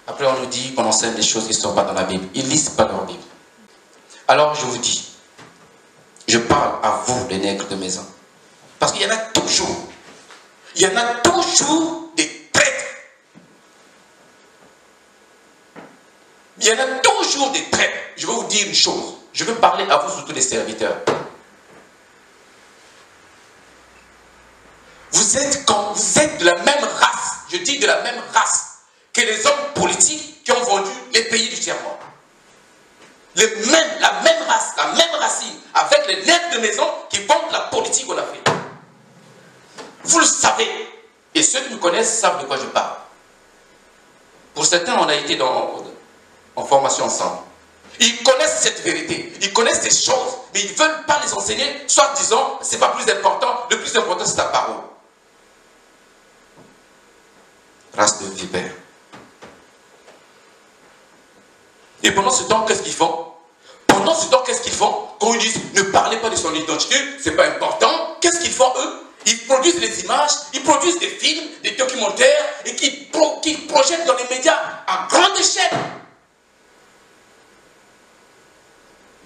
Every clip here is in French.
Après, on nous dit qu'on enseigne des choses qui ne sont pas dans la Bible. Ils ne lisent pas leur Bible. Alors, je vous dis, je parle à vous, les nègres de maison. Parce qu'il y en a toujours. Il y en a toujours des traîtres. Il y en a toujours des traîtres. Je vais vous dire une chose. Je veux parler à vous, surtout les serviteurs. Vous êtes de la même race, je dis de la même race, que les hommes politiques qui ont vendu les pays du tiers-monde. La même race, la même racine, avec les nègres de maison qui vendent la politique en Afrique. Vous le savez. Et ceux qui nous connaissent savent de quoi je parle. Pour certains, on a été en formation ensemble. Ils connaissent cette vérité, ils connaissent ces choses, mais ils ne veulent pas les enseigner, soit disant, c'est pas plus important, le plus important c'est ta parole. Race de vipères. Et pendant ce temps, qu'est-ce qu'ils font? Pendant ce temps, qu'est-ce qu'ils font? Quand ils disent, ne parlez pas de son identité, c'est pas important, qu'est-ce qu'ils font eux? Ils produisent des images, ils produisent des films, des documentaires, et qui projettent dans les médias à grande échelle.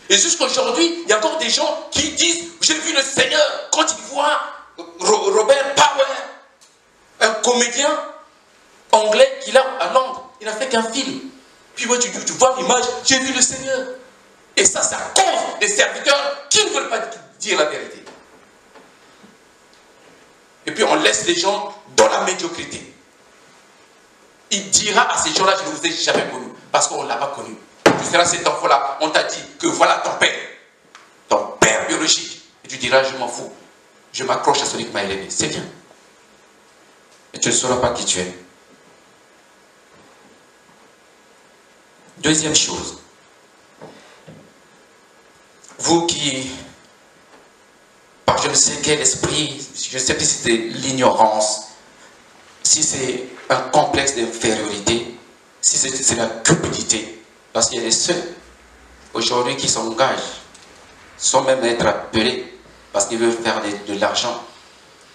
Et jusqu'aujourd'hui, il y a encore des gens qui disent, j'ai vu le Seigneur, quand ils voient Robert Power, un comédien anglais qu'il a à Londres, il n'a fait qu'un film. Puis moi, tu vois l'image, j'ai vu le Seigneur. Et ça, c'est à cause des serviteurs qui ne veulent pas dire la vérité. Et puis on laisse les gens dans la médiocrité. Il dira à ces gens-là, je ne vous ai jamais connu, parce qu'on ne l'a pas connu. Tu seras cet enfant-là, on t'a dit que voilà ton père biologique. Et tu diras, je m'en fous. Je m'accroche à celui qui m'a élevé. C'est bien. Mais tu ne sauras pas qui tu es. Deuxième chose. Vous qui, par je ne sais quel esprit, je ne sais plus si c'est l'ignorance, si c'est un complexe d'infériorité, si c'est la cupidité. Parce qu'il y a des ceux, aujourd'hui, qui s'engagent, sans même être appelés, parce qu'ils veulent faire de l'argent.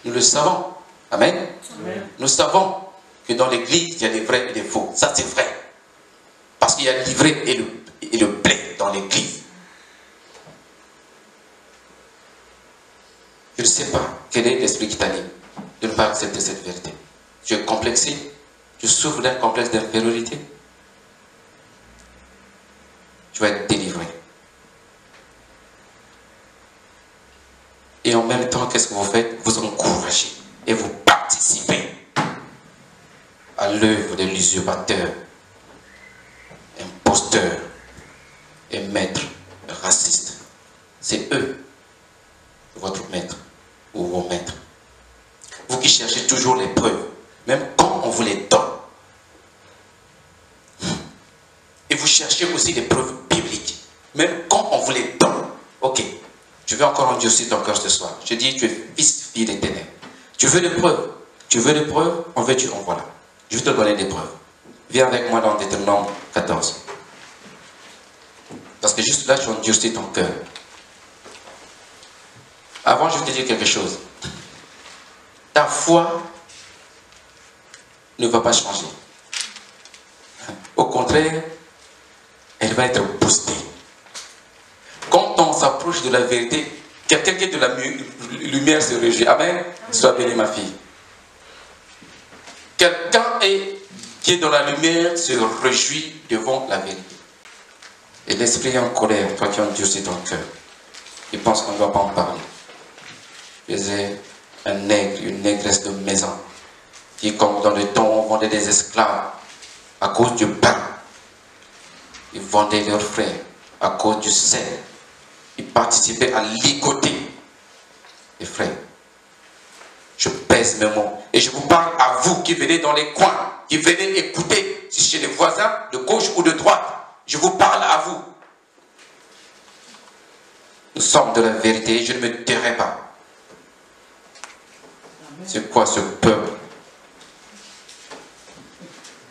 Nous le savons. Amen. Amen. Nous savons que dans l'église, il y a des vrais et des faux. Ça, c'est vrai. Parce qu'il y a l'ivraie et le blé dans l'église. Je ne sais pas quel est l'esprit qui t'anime de ne pas accepter cette vérité. Tu es complexé. Tu souffres d'un complexe d'infériorité. Tu vas être délivré. Et en même temps, qu'est-ce que vous faites? Vous encouragez et vous participez à l'œuvre de l'usurpateur, imposteur et maître raciste. C'est eux, votre maître ou vos maîtres. Vous qui cherchez toujours les preuves, même quand on vous les donne. Et vous cherchez aussi les preuves bibliques, même quand on vous les donne. Ok, je vais encore endurcir ton cœur ce soir. Je dis, tu es fils, fille des ténèbres. Tu veux des preuves? Tu veux des preuves? En veux-tu? En voilà. Je vais te donner des preuves. Viens avec moi dans Deutéronome 14. Parce que juste là, tu endurcis ton cœur. Avant, je vais te dire quelque chose. Ta foi ne va pas changer. Au contraire, elle va être boostée. Quand on s'approche de la vérité, quelqu'un qui est de la lumière se réjouit. Amen. Sois béni, ma fille. Quelqu'un qui est dans la lumière se réjouit devant la vérité. Et l'esprit est en colère, toi qui endurcis ton cœur. Il pense qu'on ne doit pas en parler. Faisait un nègre, une négresse de maison, qui, comme dans le temps, vendait des esclaves à cause du pain. Ils vendaient leurs frères à cause du sel. Ils participaient à ligoter les frères. Je pèse mes mots. Et je vous parle à vous qui venez dans les coins, qui venez écouter, si chez les voisins, de gauche ou de droite. Je vous parle à vous. Nous sommes de la vérité et je ne me tairai pas. C'est quoi ce peuple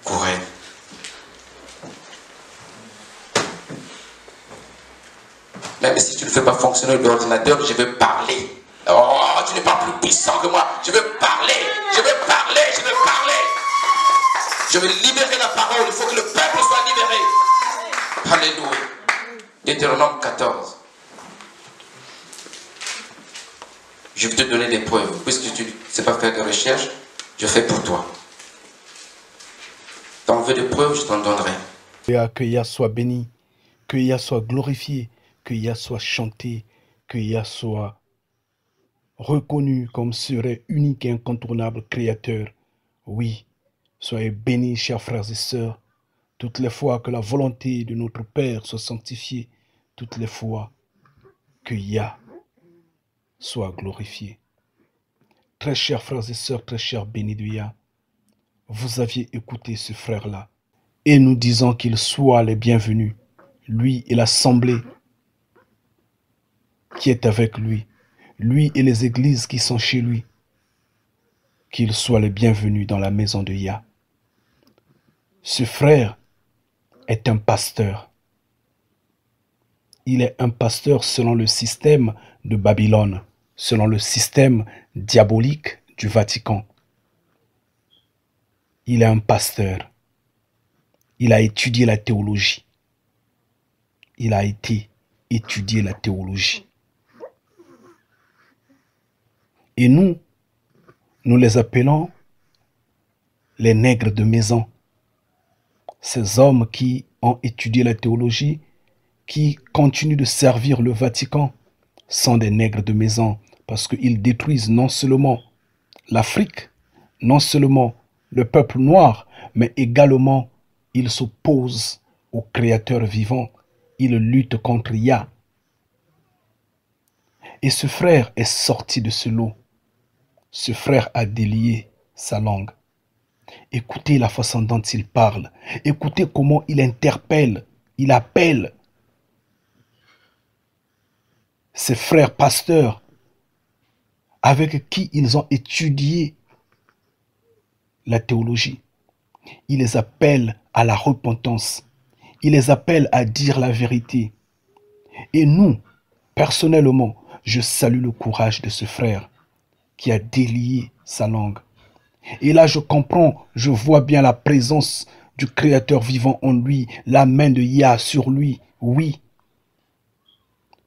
courant? Même si tu ne fais pas fonctionner l'ordinateur, je veux parler. Oh, tu n'es pas plus puissant que moi. Je veux parler, je veux parler, je veux parler. Je veux libérer la parole. Il faut que le Deutéronome 14. Je vais te donner des preuves. Puisque tu ne sais pas faire de recherche, je fais pour toi. T'en veux des preuves, je t'en donnerai. Que Yah soit béni, que Yah soit glorifié, que Yah soit chanté, que Yah soit reconnu comme serait unique et incontournable créateur. Oui, soyez bénis, chers frères et sœurs, toutes les fois que la volonté de notre Père soit sanctifiée, toutes les fois que Yah soit glorifié. Très chers frères et sœurs, très chers bénis de Yah, vous aviez écouté ce frère-là, et nous disons qu'il soit les bienvenus, lui et l'assemblée qui est avec lui, lui et les églises qui sont chez lui, qu'il soit les bienvenus dans la maison de Yah. Ce frère est un pasteur. Il est un pasteur selon le système de Babylone, selon le système diabolique du Vatican. Il est un pasteur. Il a étudié la théologie. Il a été étudier la théologie. Et nous les appelons les nègres de maison. Ces hommes qui ont étudié la théologie, qui continuent de servir le Vatican, sont des nègres de maison parce qu'ils détruisent non seulement l'Afrique, non seulement le peuple noir, mais également ils s'opposent au Créateur vivant. Ils luttent contre Yah. Et ce frère est sorti de ce lot. Ce frère a délié sa langue. Écoutez la façon dont il parle. Écoutez comment il interpelle, il appelle ses frères pasteurs avec qui ils ont étudié la théologie. Il les appelle à la repentance. Il les appelle à dire la vérité. Et nous, personnellement, je salue le courage de ce frère qui a délié sa langue. Et là, je comprends, je vois bien la présence du Créateur vivant en lui, la main de Yah sur lui, oui.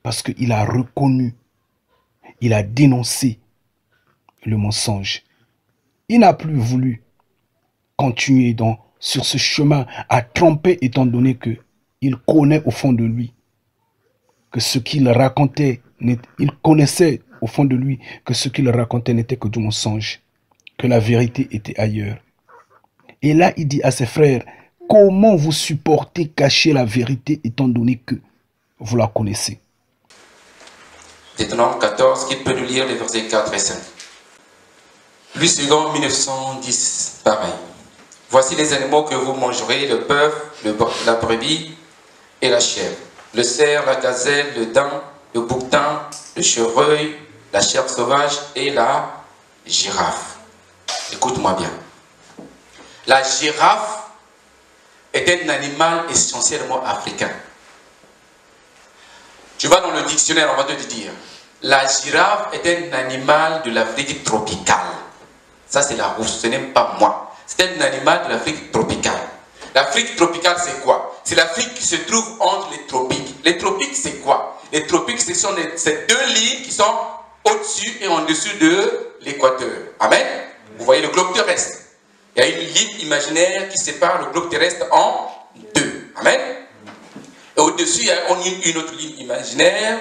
Parce qu'il a reconnu, il a dénoncé le mensonge. Il n'a plus voulu continuer sur ce chemin à tromper étant donné qu'il connaît au fond de lui que ce qu'il racontait, il connaissait au fond de lui que ce qu'il racontait n'était que du mensonge, que la vérité était ailleurs. Et là, il dit à ses frères, comment vous supportez cacher la vérité étant donné que vous la connaissez? Deutéronome 14, qui peut nous lire les versets 4 et 5. Lui second 1910, pareil. Voici les animaux que vous mangerez, le bœuf, la brebis et la chèvre, le cerf, la gazelle, le daim, le bouquetin, le chevreuil, la chèvre sauvage et la girafe. Écoute-moi bien. La girafe est un animal essentiellement africain. Tu vas dans le dictionnaire, on va te dire. La girafe est un animal de l'Afrique tropicale. Ça, c'est la rousse, ce n'est pas moi. C'est un animal de l'Afrique tropicale. L'Afrique tropicale, c'est quoi? C'est l'Afrique qui se trouve entre les tropiques. Les tropiques, c'est quoi? Les tropiques, ce sont ces deux lignes qui sont au-dessus et en dessous de l'équateur. Amen? Vous voyez le globe terrestre. Il y a une ligne imaginaire qui sépare le globe terrestre en deux. Amen? Et au-dessus, il y a une autre ligne imaginaire.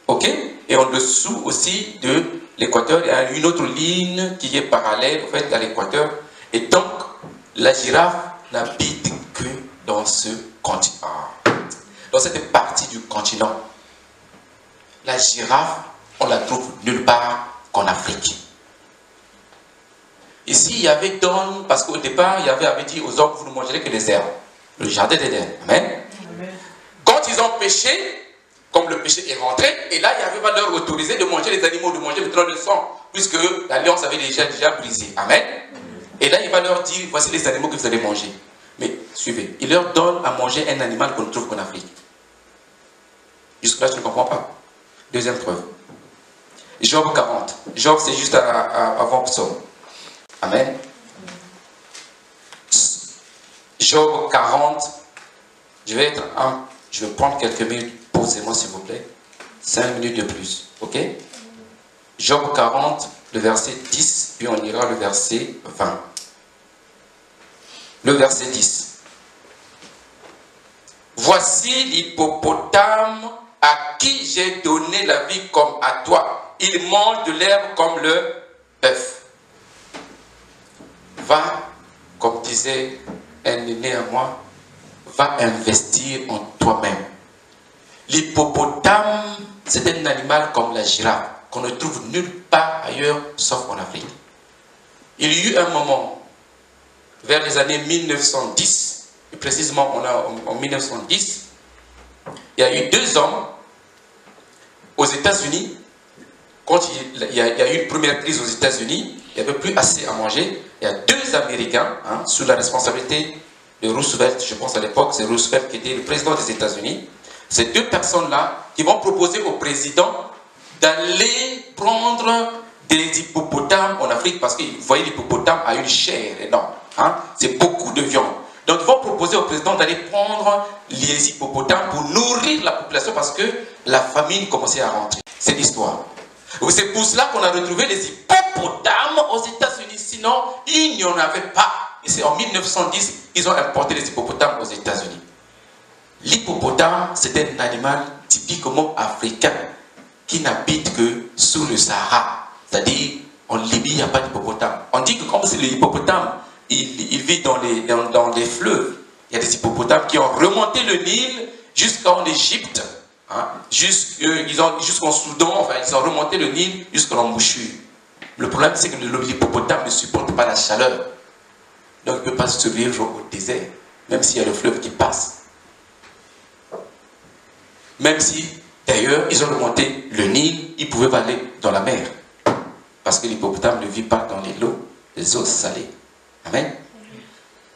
Ok? Et en dessous aussi de l'équateur, il y a une autre ligne qui est parallèle en fait, à l'équateur. Et donc, la girafe n'habite que dans ce continent. Dans cette partie du continent. La girafe, on la trouve nulle part qu'en Afrique. Ici, il y avait donne, parce qu'au départ, il y avait dit aux hommes, vous ne mangerez que des herbes. Le jardin d'Éden. Amen. Amen. Quand ils ont péché, comme le péché est rentré, et là, il y avait leur autorisé de manger les animaux, de manger le tronc de sang, puisque l'alliance avait déjà brisé. Amen. Et là, il va leur dire, voici les animaux que vous allez manger. Mais suivez, il leur donne à manger un animal qu'on ne trouve qu'en Afrique. Jusque-là, je ne comprends pas. Deuxième preuve. Job 40. Job, c'est juste avant Psaume. Amen. Job 40. Je vais être un Je vais prendre quelques minutes, posez-moi s'il vous plaît. 5 minutes de plus, ok? Job 40, le verset 10, puis on ira le verset 20. Le verset 10. Voici l'hippopotame à qui j'ai donné la vie comme à toi. Il mange de l'herbe comme le bœuf. Va, comme disait un aîné à moi, va investir en toi-même. L'hippopotame, c'est un animal comme la girafe, qu'on ne trouve nulle part ailleurs, sauf en Afrique. Il y eut un moment, vers les années 1910, et précisément en 1910, il y a eu 2 hommes aux États-Unis. Quand il y a eu une première crise aux États-Unis, il n'y avait plus assez à manger. Il y a 2 Américains, sous la responsabilité de Roosevelt, je pense à l'époque, c'est Roosevelt qui était le président des États-Unis. Ces 2 personnes-là qui vont proposer au président d'aller prendre des hippopotames en Afrique, parce que vous voyez, l'hippopotame a une chair énorme. C'est beaucoup de viande. Donc ils vont proposer au président d'aller prendre les hippopotames pour nourrir la population, parce que la famine commençait à rentrer. C'est l'histoire. C'est pour cela qu'on a retrouvé les hippopotames aux États-Unis. Sinon, il n'y en avait pas. Et c'est en 1910 qu'ils ont importé les hippopotames aux États-Unis. L'hippopotame, c'est un animal typiquement africain qui n'habite que sous le Sahara. C'est-à-dire, en Libye, il n'y a pas d'hippopotame. On dit que comme c'est l'hippopotame, il vit dans les fleuves. Il y a des hippopotames qui ont remonté le Nil jusqu'en Égypte, jusqu'en Soudan. Enfin, ils ont remonté le Nil jusqu'en embouchure. Le problème, c'est que l'hippopotame ne supporte pas la chaleur. Donc, il ne peut pas survivre au désert, même s'il y a le fleuve qui passe. Même si, d'ailleurs, ils ont remonté le Nil, ils pouvaient aller dans la mer. Parce que l'hippopotame ne vit pas dans les eaux salées. Amen.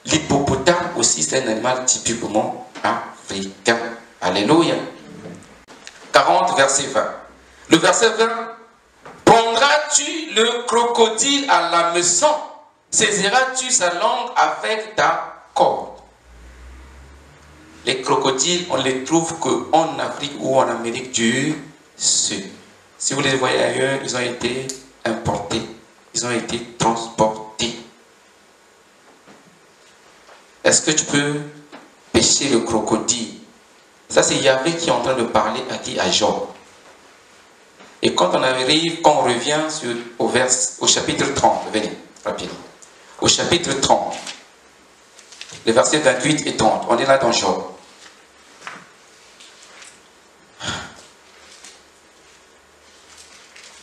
L'hippopotame aussi, c'est un animal typiquement africain. Alléluia. 40, verset 20. Le verset 20. Prendras-tu le crocodile à l'hameçon? Saisiras-tu sa langue avec ta corde? Les crocodiles, on ne les trouve qu'en Afrique ou en Amérique du Sud. Si vous les voyez ailleurs, ils ont été importés. Ils ont été transportés. Est-ce que tu peux pêcher le crocodile? Ça, c'est Yahvé qui est en train de parler à Job. Et quand on arrive, quand on revient au chapitre 30, venez, rapidement. Au chapitre 30, les versets 28 et 30, on est là dans Job.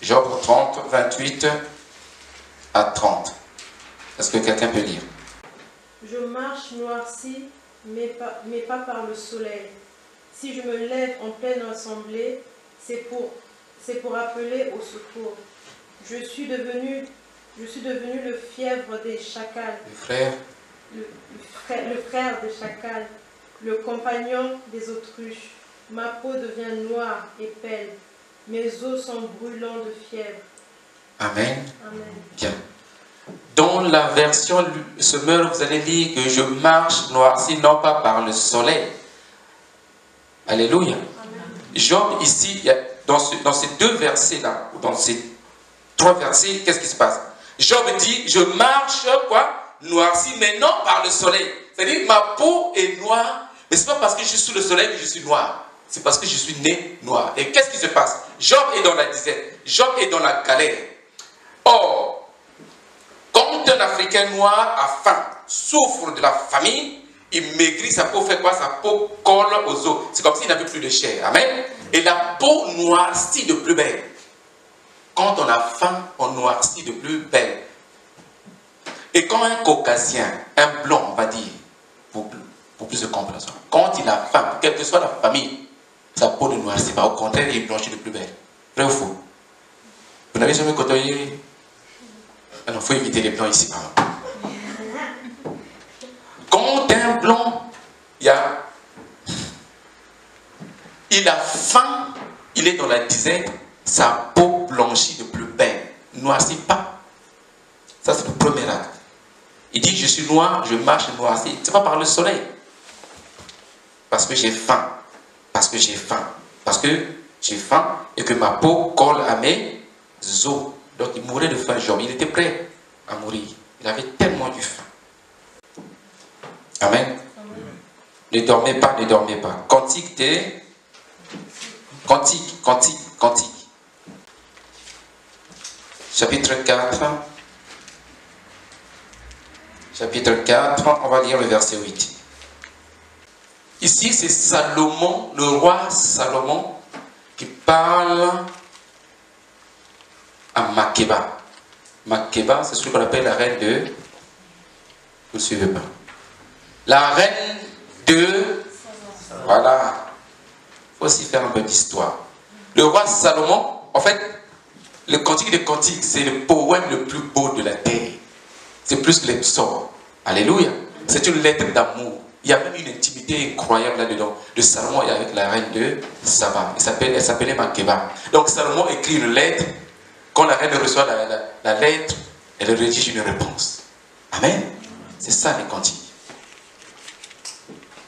Job 30, 28 à 30. Est-ce que quelqu'un peut lire? Je marche noirci, mais pas par le soleil. Si je me lève en pleine assemblée, c'est pour appeler au secours. Je suis devenu le fièvre des chacals. Le frère des chacals, le compagnon des autruches. Ma peau devient noire et pâle. Mes os sont brûlants de fièvre. Amen. Amen. Bien. Dans la version Semeur, vous allez lire que je marche noirci, non pas par le soleil. Alléluia. Amen. Job, ici, dans ces 2 versets-là, ou dans ces 3 versets, qu'est-ce qui se passe? Job dit, je marche, noirci, mais non par le soleil. C'est-à-dire, ma peau est noire, mais ce n'est pas parce que je suis sous le soleil que je suis noir. C'est parce que je suis né noir. Et qu'est-ce qui se passe? Job est dans la disette. Job est dans la galère. Or, quand un Africain noir a faim, souffre de la famine, il maigrit, sa peau fait quoi? Sa peau colle aux os. C'est comme s'il n'avait plus de chair. Amen. Et la peau noircit de plus belle. Quand on a faim, on noircit de plus belle. Et quand un caucasien, un blanc, on va dire, pour plus de compréhension, quand il a faim, quelle que soit la famille, sa peau ne noircit pas. Au contraire, il blanchit de plus belle. Vrai ou faux? Vous n'avez jamais côtoyé? Ah non, il faut éviter les blancs ici. Quand un blanc, il a faim, il est dans la disette, sa peau blanchit de plus belle. Ne noircit pas. Ça, c'est le premier acte. Il dit, je suis noir, je marche noirci. Ce n'est pas par le soleil. Parce que j'ai faim. parce que j'ai faim. Parce que j'ai faim et que ma peau colle à mes os. Donc il mourait de faim, Job. Il était prêt à mourir. Il avait tellement eu faim. Amen. Ne dormez pas, ne dormez pas. Cantique des... Cantique, cantique, cantique. Chapitre 4. Chapitre 4, on va lire le verset 8. Ici, c'est Salomon, le roi Salomon, qui parle à Makeba. Makeba, c'est ce qu'on appelle la reine de... Vous ne suivez pas. La reine de... Voilà. Il faut aussi faire un peu d'histoire. Le roi Salomon, en fait, le cantique des cantiques, c'est le poème le plus beau de la terre. C'est plus que les psaumes. Alléluia. C'est une lettre d'amour. Il y a même une intimité incroyable là-dedans. De Salomon et avec la reine de Saba. Elle s'appelait Makeba. Donc Salomon écrit une lettre. Quand la reine reçoit la lettre, elle rédige une réponse. Amen. C'est ça les cantiques.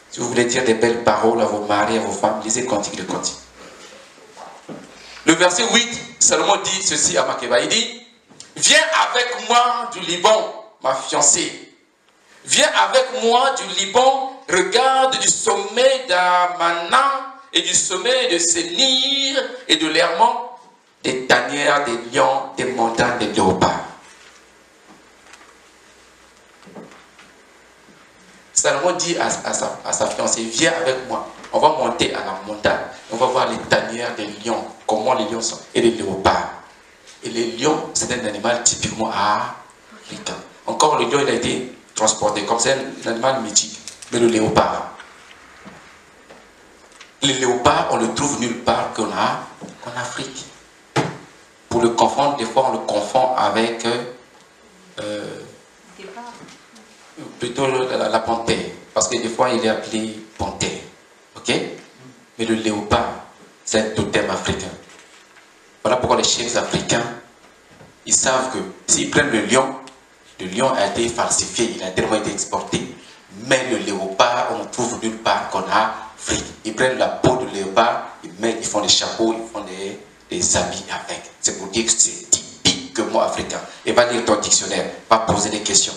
Si vous voulez dire des belles paroles à vos maris, à vos femmes, lisez cantique de cantique. Le verset 8, Salomon dit ceci à Makeba. Il dit, viens avec moi du Liban, ma fiancée. Viens avec moi du Liban, regarde du sommet d'Amana et du sommet de Sénir et de l'Hermon, des tanières, des lions, des montagnes, des léopards. Salomon dit à sa fiancée, viens avec moi, on va monter à la montagne, on va voir les tanières des lions, comment les lions sont, et les léopards. Et les lions, c'est un animal typiquement africain. Encore le lion, il a été transporté, comme c'est un animal mythique. Mais le léopard, on le trouve nulle part qu'en Afrique. Pour le confondre, des fois on le confond avec plutôt la panthère, parce que des fois il est appelé panthère. Ok? Mais le léopard, c'est un totem africain. Voilà pourquoi les chefs africains, ils savent que s'ils prennent le lion a été falsifié, il a tellement été exporté. Mais le léopard, on ne trouve nulle part qu'en Afrique. Ils prennent la peau de léopard, ils font des chapeaux, ils font des habits avec. C'est pour dire que c'est typiquement africain. Et va lire ton dictionnaire, va poser des questions.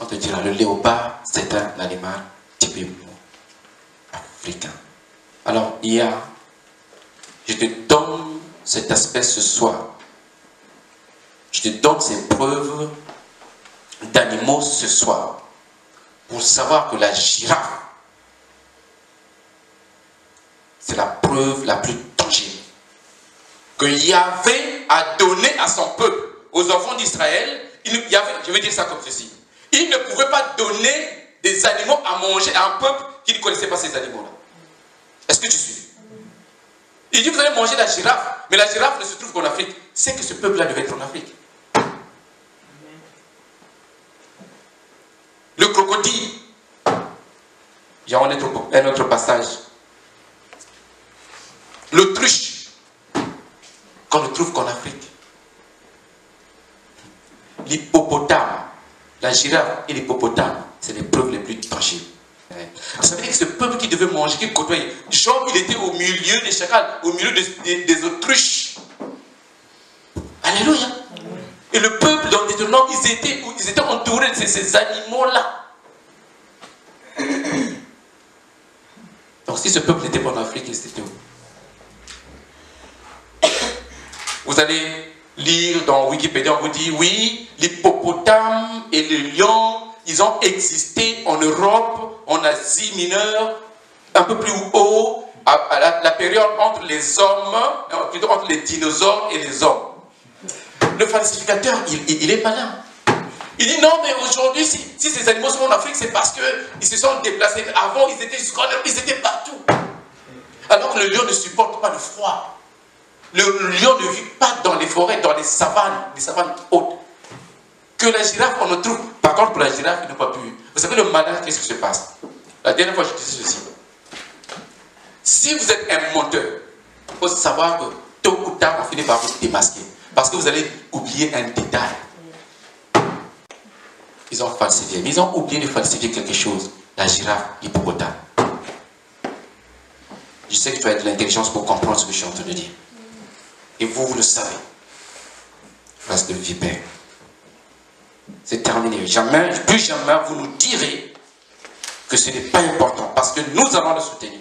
On te dira, le léopard, c'est un animal typiquement africain. Alors, je te donne cet aspect ce soir. Je te donne ces preuves d'animaux ce soir. Pour savoir que la girafe, c'est la preuve la plus tangible. Que Yahvé a donné à son peuple, aux enfants d'Israël, je vais dire ça comme ceci. Il ne pouvait pas donner des animaux à manger à un peuple qui ne connaissait pas ces animaux-là. Est-ce que tu suis? Il dit, vous allez manger la girafe, mais la girafe ne se trouve qu'en Afrique. C'est que ce peuple-là devait être en Afrique. Le crocodile, il y a un autre passage. L'autruche, qu'on ne trouve qu'en Afrique. L'hippopotame, la girafe et l'hippopotame, c'est les preuves les plus tangibles. Ça veut dire que ce peuple qui devait manger, qui côtoyait, Job, il était au milieu des chacals, au milieu des autruches. Alléluia. Et le peuple dans Deutéronome, ils étaient entourés de ces animaux-là. Donc si ce peuple n'était pas en Afrique, il était où? Vous allez lire dans Wikipédia, on vous dit, oui, l'hippopotame et le lion, ils ont existé en Europe, en Asie mineure, un peu plus haut, à la période entre les hommes, plutôt entre les dinosaures et les hommes. Le falsificateur, il est malin. Il dit non, mais aujourd'hui, si ces animaux sont en Afrique, c'est parce qu'ils se sont déplacés. Avant, ils étaient partout. Alors que le lion ne supporte pas le froid. Le lion ne vit pas dans les forêts, dans les savanes hautes. Que la girafe, on ne trouve. Par contre, pour la girafe, il n'a pas pu. Vous savez, le malin, qu'est-ce qui se passe? La dernière fois, je disais ceci. Si vous êtes un menteur, il faut savoir que tôt ou tard, on finit par vous démasquer. Parce que vous allez oublier un détail. Ils ont falsifié. Mais ils ont oublié de falsifier quelque chose. La girafe, l'hippopotame. Je sais que tu as de l'intelligence pour comprendre ce que je suis en train de dire. Et vous, vous le savez. Race de vipère. C'est terminé. Jamais, plus jamais, vous nous direz que ce n'est pas important. Parce que nous allons le soutenir.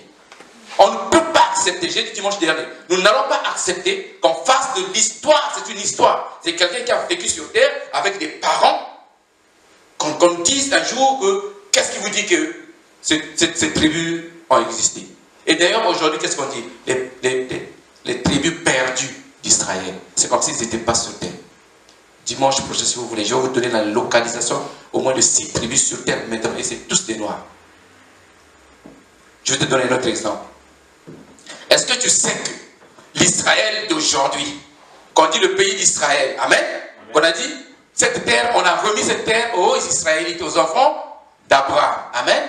On ne peut pas accepter, j'ai dit dimanche dernier, nous n'allons pas accepter qu'on fasse de l'histoire, c'est une histoire. C'est quelqu'un qui a vécu sur terre avec des parents, qu'on dise un jour que, qu'est-ce qui vous dit que ces tribus ont existé. Et d'ailleurs, aujourd'hui, qu'est-ce qu'on dit? Les tribus perdues d'Israël. C'est comme s'ils n'étaient pas sur terre. Dimanche prochain, si vous voulez, je vais vous donner la localisation au moins de 6 tribus sur terre maintenant, et c'est tous des Noirs. Je vais te donner un autre exemple. Est-ce que tu sais que l'Israël d'aujourd'hui, qu'on dit le pays d'Israël, amen, qu'on a dit, cette terre, on a remis cette terre aux Israélites, aux enfants d'Abraham, amen.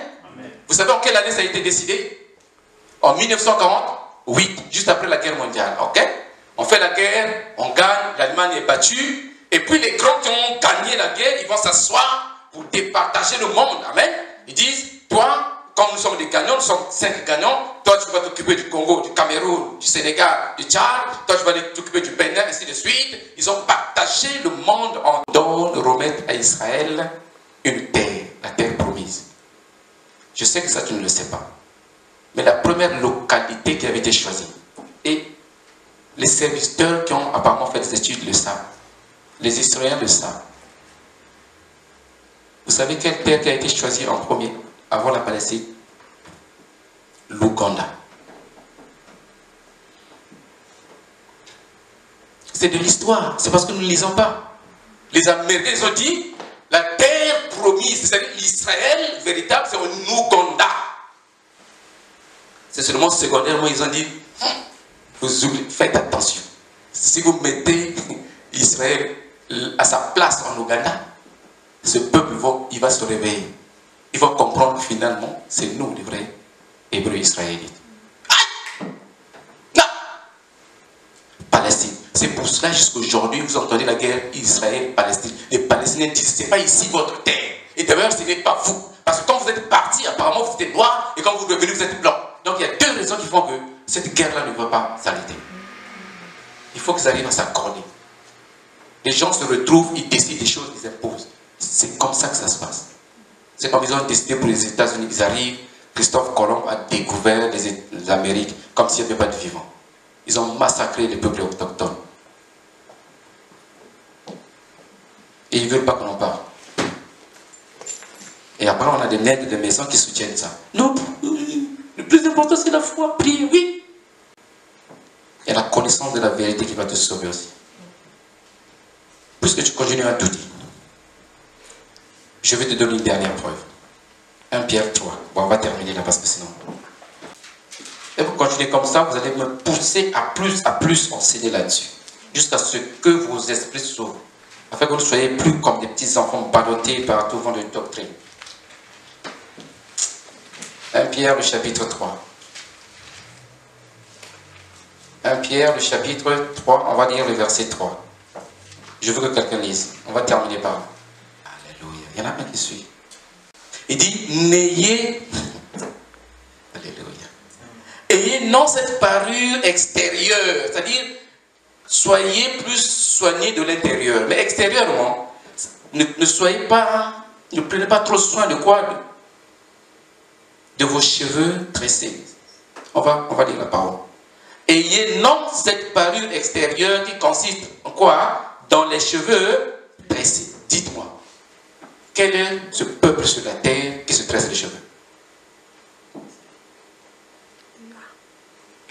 Vous savez en quelle année ça a été décidé? En 1948, juste après la guerre mondiale, ok? On fait la guerre, on gagne, l'Allemagne est battue, et puis les grands qui ont gagné la guerre, ils vont s'asseoir pour départager le monde, amen. Ils disent, toi, comme nous sommes des gagnants, nous sommes 5 gagnants, toi tu vas t'occuper du Congo, du Cameroun, du Sénégal, du Tchad, toi tu vas t'occuper du Bénin, ainsi de suite. Ils ont partagé le monde en donne, remettre à Israël une terre, la terre promise. Je sais que ça tu ne le sais pas. Mais la première localité qui avait été choisie, et les serviteurs qui ont apparemment fait des études le savent, les historiens le savent. Vous savez quelle terre qui a été choisie en premier avant la Palestine? L'Ouganda. C'est de l'histoire, c'est parce que nous ne lisons pas. Les Américains ont dit, la terre promise, c'est-à-dire l'Israël véritable, c'est en Ouganda. C'est seulement secondairement, ils ont dit, vous oubliez, faites attention. Si vous mettez Israël à sa place en Ouganda, ce peuple il va se réveiller. Il va comprendre que finalement, c'est nous les vrais Hébreux israélites. Aïe! Là! Palestine. C'est pour cela jusqu'aujourd'hui, vous entendez la guerre Israël-Palestine. Les Palestiniens disent, c'est pas ici votre terre. Et d'ailleurs, ce n'est pas vous. Parce que quand vous êtes partis, apparemment, vous étiez noirs, et quand vous revenez, vous êtes blancs. Donc il y a 2 raisons qui font que cette guerre-là ne va pas s'arrêter. Il faut qu'ils arrivent à s'accorder. Les gens se retrouvent, ils décident des choses, ils imposent. C'est comme ça que ça se passe. C'est comme ils ont décidé pour les États-Unis, ils arrivent, Christophe Colomb a découvert les Amériques comme s'il n'y avait pas de vivants. Ils ont massacré les peuples autochtones. Et ils ne veulent pas qu'on en parle. Et après, on a des nègres de maison qui soutiennent ça. Non, le plus important, c'est la foi. Prier, oui. Et la connaissance de la vérité qui va te sauver aussi. Puisque tu continues à douter, je vais te donner une dernière preuve. 1 Pierre 3. Bon, on va terminer là parce que sinon... Et vous continuez comme ça, vous allez me pousser à plus enseigner là-dessus. Jusqu'à ce que vos esprits s'ouvrent. Afin que vous ne soyez plus comme des petits enfants ballottés par tout vent de doctrine. 1 Pierre, le chapitre 3. 1 Pierre, le chapitre 3, on va lire le verset 3. Je veux que quelqu'un lise. On va terminer par là. Alléluia. Il y en a un qui suit. Il dit, n'ayez... Alléluia. Ayez non cette parure extérieure. C'est-à-dire, soyez plus soignés de l'intérieur. Mais extérieurement, ne soyez pas... Ne prenez pas trop soin de quoi? De vos cheveux tressés. On va lire la parole. Ayez non cette parure extérieure qui consiste en quoi? Dans les cheveux tressés. Dites-moi, quel est ce peuple sur la terre qui se tresse les cheveux?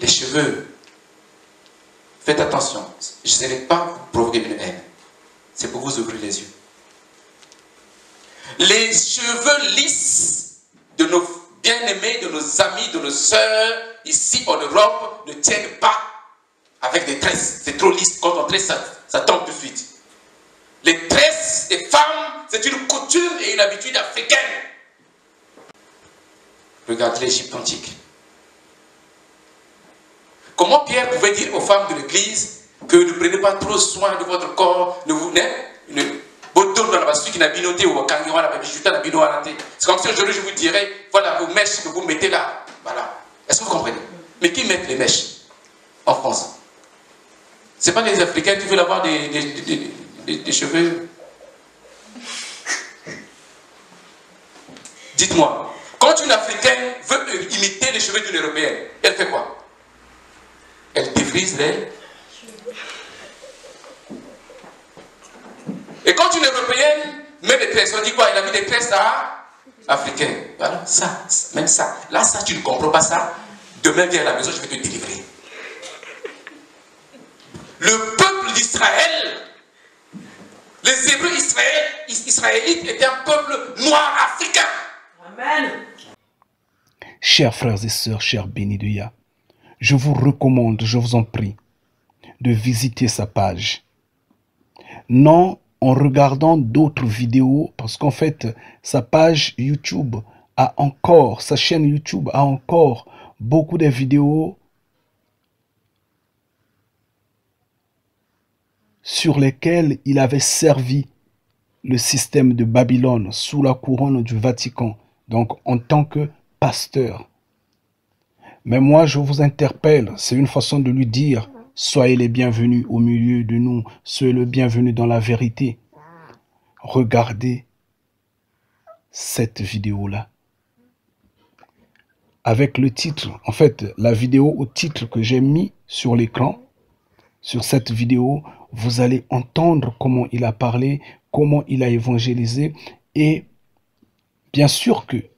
Les cheveux. Faites attention. Je ne vais pas vous provoquer une haine. C'est pour vous ouvrir les yeux. Les cheveux lisses de nos bien-aimés, de nos amis, de nos sœurs, ici en Europe, ne tiennent pas avec des tresses. C'est trop lisse. Quand on tresse, ça tombe tout de suite. Les tresses des femmes, c'est une coutume et une habitude africaine. Regardez l'Égypte antique. Comment Pierre pouvait dire aux femmes de l'église que ne prenez pas trop soin de votre corps, ne vous c'est comme si aujourd'hui je vous dirais, voilà vos mèches que vous mettez là. Voilà. Est-ce que vous comprenez? Mais qui met les mèches en France? Ce n'est pas les Africains qui veulent avoir des cheveux. Dites-moi, quand une Africaine veut imiter les cheveux d'une Européenne, elle fait quoi? Elle défrise les... Et quand une Européenne met des tresses, on dit quoi? Elle a mis des tresses africaines. Voilà, ça, même ça. Là, ça, tu ne comprends pas ça. Demain, viens à la maison, je vais te délivrer. Le peuple d'Israël, les Hébreux israélites étaient un peuple noir africain. Amen. Chers frères et sœurs, chers bénis de Yah, je vous recommande, je vous en prie, de visiter sa page. Non en regardant d'autres vidéos, parce qu'en fait, sa page YouTube a encore, sa chaîne YouTube a encore beaucoup de vidéos sur lesquelles il avait servi le système de Babylone sous la couronne du Vatican, donc en tant que pasteur. Mais moi, je vous interpelle, c'est une façon de lui dire, soyez les bienvenus au milieu de nous, soyez le bienvenu dans la vérité. Regardez cette vidéo-là. Avec le titre, en fait, la vidéo au titre que j'ai mis sur l'écran, sur cette vidéo, vous allez entendre comment il a parlé, comment il a évangélisé, et bien sûr qu'il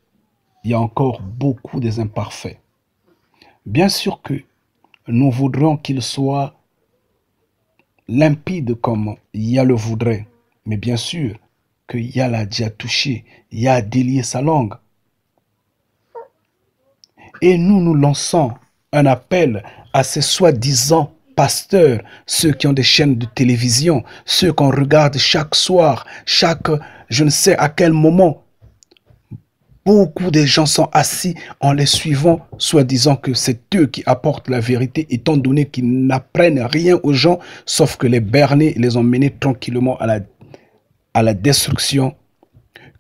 y a encore beaucoup des imparfaits. Bien sûr que nous voudrions qu'il soit limpide comme Yah le voudrait, mais bien sûr que Yah l'a déjà touché, Yah a délié sa langue. Et nous lançons un appel à ces soi-disant pasteurs, ceux qui ont des chaînes de télévision, ceux qu'on regarde chaque soir, je ne sais à quel moment. Beaucoup de gens sont assis en les suivant, soi-disant que c'est eux qui apportent la vérité, étant donné qu'ils n'apprennent rien aux gens, sauf que les berner les ont menés tranquillement à la destruction.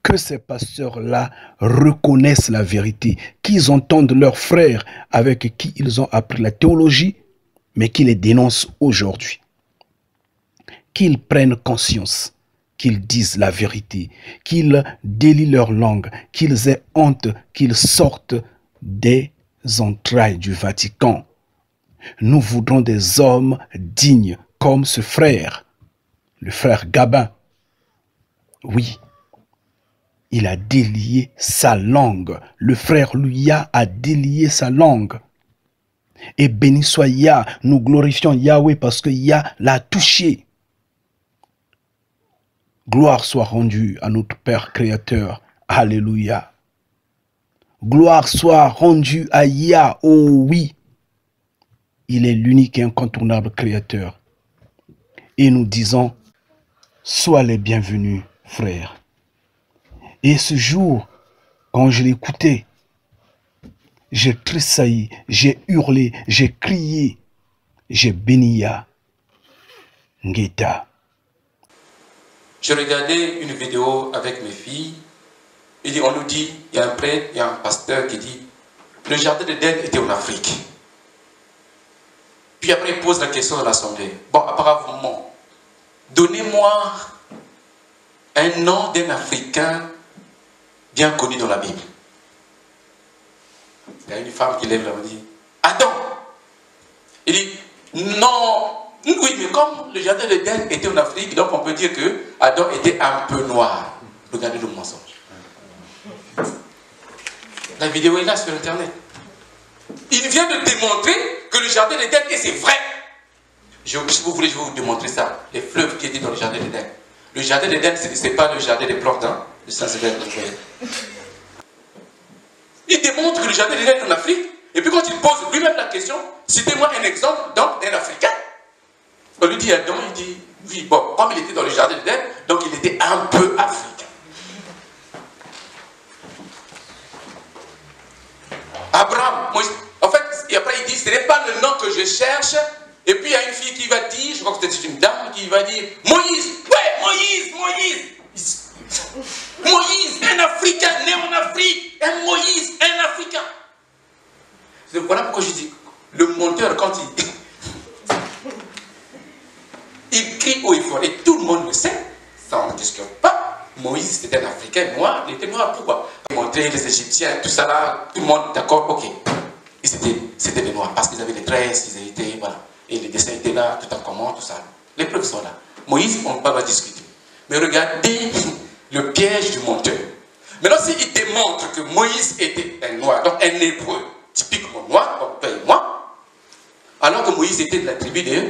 Que ces pasteurs-là reconnaissent la vérité, qu'ils entendent leurs frères avec qui ils ont appris la théologie, mais qu'ils les dénoncent aujourd'hui. Qu'ils prennent conscience, qu'ils disent la vérité, qu'ils délient leur langue, qu'ils aient honte, qu'ils sortent des entrailles du Vatican. Nous voudrons des hommes dignes comme ce frère, le frère Gabin. Oui, il a délié sa langue. Le frère Yah a délié sa langue. Et béni soit Yah, nous glorifions Yahweh parce que Yah l'a touché. Gloire soit rendue à notre Père Créateur. Alléluia. Gloire soit rendue à Yah. Oh oui. Il est l'unique et incontournable Créateur. Et nous disons, sois les bienvenus, frères. Et ce jour, quand je l'écoutais, j'ai tressailli, j'ai hurlé, j'ai crié, j'ai béni Yah. Ngeta. Je regardais une vidéo avec mes filles. On nous dit, il y a un prêtre, il y a un pasteur qui dit, le jardin d'Éden était en Afrique. Puis après, il pose la question à l'Assemblée. Bon, apparemment, donnez-moi un nom d'un Africain bien connu dans la Bible. Il y a une femme qui lève la main et dit, Adam. Il dit, non. Oui, mais comme le jardin d'Éden était en Afrique, donc on peut dire que Adam était un peu noir. Regardez le mensonge. La vidéo est là sur Internet. Il vient de démontrer que le jardin d'Éden, et c'est vrai. Si vous voulez, je vais vous démontrer ça. Les fleuves qui étaient dans le jardin d'Éden. Le jardin d'Éden, ce n'est pas le jardin des plantes, hein, le Saint-Sébastien. Il démontre que le jardin d'Éden est en Afrique. Et puis quand il pose lui-même la question, citez-moi un exemple d'un Africain. On lui dit Adam, il dit, oui, bon, comme il était dans le jardin d'Éden, donc il était un peu africain. Abraham, Moïse, en fait, et après il dit, ce n'est pas le nom que je cherche. Et puis il y a une fille qui va dire, je crois que c'était une dame qui va dire, Moïse, ouais, Moïse. Moïse, un Africain né en Afrique, un Moïse, un Africain. Voilà pourquoi je dis, Le monteur, quand il crie haut et fort, et tout le monde le sait, ça on ne discute pas. Moïse c'était un Africain noir, il était noir, pourquoi? Il montrait les Égyptiens, tout ça là, tout le monde, d'accord, ok. C'était des noirs, parce qu'ils avaient des tresses, ils étaient, voilà. Et les dessins étaient là, tout en commun, tout ça. Les preuves sont là. Moïse, on ne peut pas discuter. Mais regardez le piège du monteur. Maintenant, s'il démontre que Moïse était un noir, donc un hébreu, typiquement noir, comme toi et moi, alors que Moïse était de la tribu de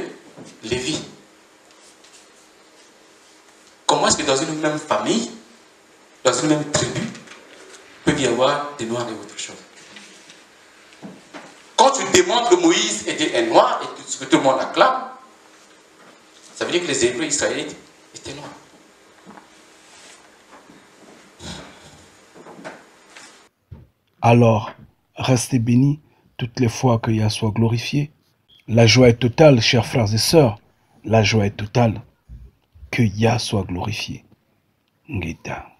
Lévi. Comment est-ce que dans une même famille, dans une même tribu, peut y avoir des noirs et autre chose? Quand tu démontres que Moïse était un noir et que tout le monde acclame, ça veut dire que les Hébreux israélites étaient noirs. Alors, restez bénis toutes les fois que Yah soit glorifié. La joie est totale, chers frères et sœurs. La joie est totale. Que Yah soit glorifié. Ngeta.